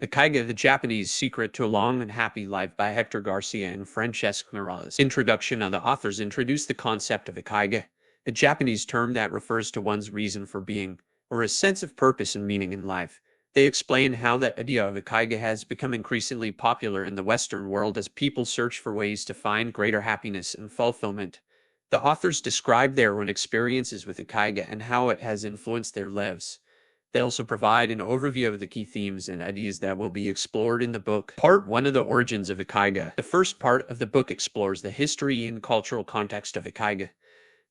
Ikigai, the Japanese Secret to a Long and Happy Life by Hector Garcia and Francesc Miralles. Introduction. The authors introduce the concept of Ikigai, a Japanese term that refers to one's reason for being, or a sense of purpose and meaning in life. They explain how that idea of Ikigai has become increasingly popular in the Western world as people search for ways to find greater happiness and fulfillment. The authors describe their own experiences with Ikigai and how it has influenced their lives. They also provide an overview of the key themes and ideas that will be explored in the book. Part 1 of the origins of Ikigai. The first part of the book explores the history and cultural context of Ikigai.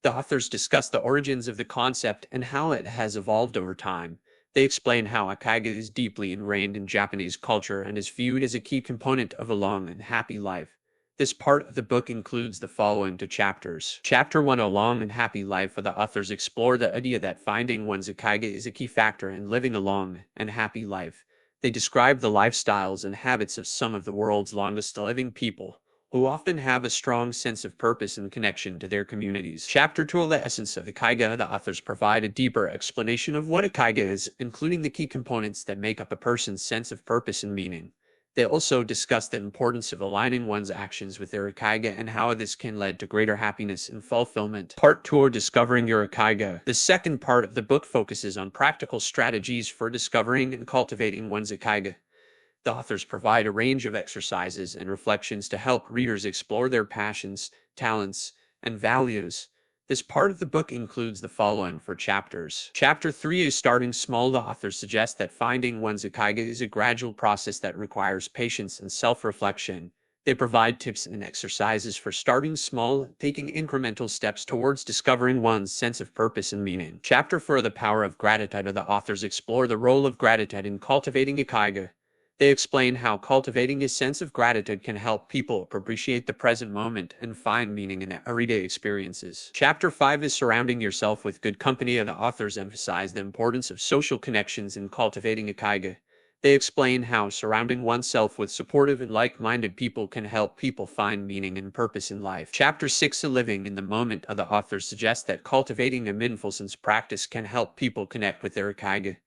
The authors discuss the origins of the concept and how it has evolved over time. They explain how Ikigai is deeply ingrained in Japanese culture and is viewed as a key component of a long and happy life. This part of the book includes the following two chapters. Chapter 1, A Long and Happy Life. For the authors explore the idea that finding one's Ikigai is a key factor in living a long and happy life. They describe the lifestyles and habits of some of the world's longest living people, who often have a strong sense of purpose and connection to their communities. Chapter 2, The Essence of Ikigai. The authors provide a deeper explanation of what Ikigai is, including the key components that make up a person's sense of purpose and meaning. They also discuss the importance of aligning one's actions with their Ikigai and how this can lead to greater happiness and fulfillment. Part 2, Discovering Your Ikigai. The second part of the book focuses on practical strategies for discovering and cultivating one's Ikigai. The authors provide a range of exercises and reflections to help readers explore their passions, talents, and values. This part of the book includes the following for chapters. Chapter 3 is Starting Small. The authors suggest that finding one's Ikigai is a gradual process that requires patience and self-reflection. They provide tips and exercises for starting small, taking incremental steps towards discovering one's sense of purpose and meaning. Chapter 4, The Power of Gratitude. The authors explore the role of gratitude in cultivating Ikigai. They explain how cultivating a sense of gratitude can help people appreciate the present moment and find meaning in everyday experiences. Chapter 5 is Surrounding Yourself with Good Company. The authors emphasize the importance of social connections in cultivating Ikigai. They explain how surrounding oneself with supportive and like-minded people can help people find meaning and purpose in life. Chapter 6, Living in the Moment. The authors suggest that cultivating a mindfulness practice can help people connect with their Ikigai.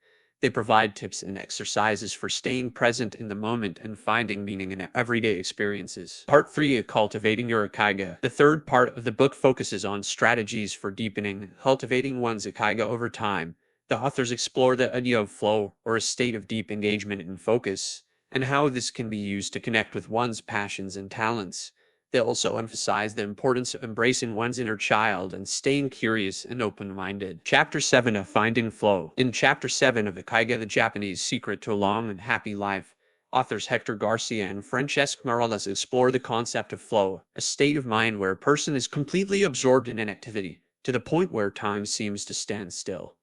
They provide tips and exercises for staying present in the moment and finding meaning in everyday experiences. Part 3, Cultivating Your Ikigai. The third part of the book focuses on strategies for deepening and cultivating one's Ikigai over time. The authors explore the idea of flow, or a state of deep engagement and focus, and how this can be used to connect with one's passions and talents. They also emphasize the importance of embracing one's inner child and staying curious and open-minded. Chapter 7, Finding Flow. In Chapter 7 of Ikigai, the Japanese Secret to a Long and Happy Life, authors Hector Garcia and Francesc Miralles explore the concept of flow, a state of mind where a person is completely absorbed in an activity, to the point where time seems to stand still.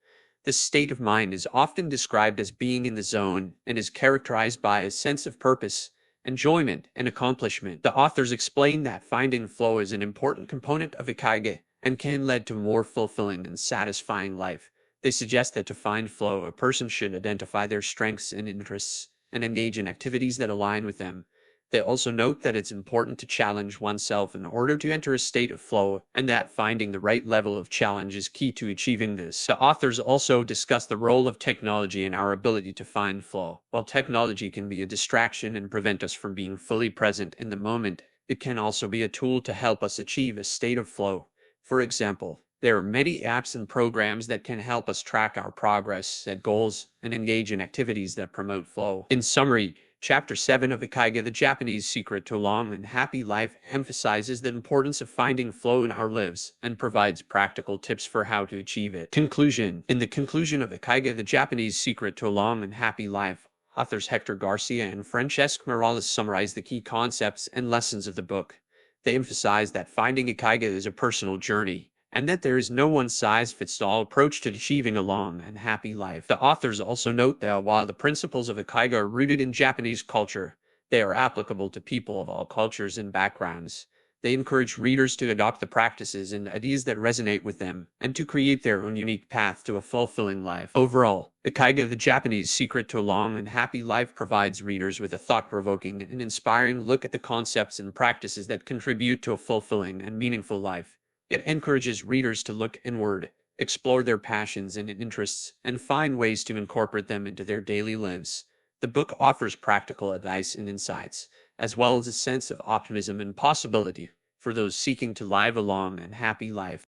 This state of mind is often described as being in the zone and is characterized by a sense of purpose, enjoyment, and accomplishment. The authors explain that finding flow is an important component of Ikigai and can lead to a more fulfilling and satisfying life. They suggest that to find flow, a person should identify their strengths and interests and engage in activities that align with them. They also note that it's important to challenge oneself in order to enter a state of flow, and that finding the right level of challenge is key to achieving this. The authors also discuss the role of technology in our ability to find flow. While technology can be a distraction and prevent us from being fully present in the moment, it can also be a tool to help us achieve a state of flow. For example, there are many apps and programs that can help us track our progress, set goals, and engage in activities that promote flow. In summary, Chapter 7 of Ikigai, the Japanese Secret to a Long and Happy Life, emphasizes the importance of finding flow in our lives and provides practical tips for how to achieve it. Conclusion. In the conclusion of Ikigai, the Japanese Secret to a Long and Happy Life, authors Hector Garcia and Francesc Miralles summarize the key concepts and lessons of the book. They emphasize that finding Ikigai is a personal journey, and that there is no one-size-fits-all approach to achieving a long and happy life. The authors also note that while the principles of Ikigai are rooted in Japanese culture, they are applicable to people of all cultures and backgrounds. They encourage readers to adopt the practices and ideas that resonate with them, and to create their own unique path to a fulfilling life. Overall, Ikigai, the Japanese Secret to a Long and Happy Life, provides readers with a thought-provoking and inspiring look at the concepts and practices that contribute to a fulfilling and meaningful life. It encourages readers to look inward, explore their passions and interests, and find ways to incorporate them into their daily lives. The book offers practical advice and insights, as well as a sense of optimism and possibility for those seeking to live a long and happy life.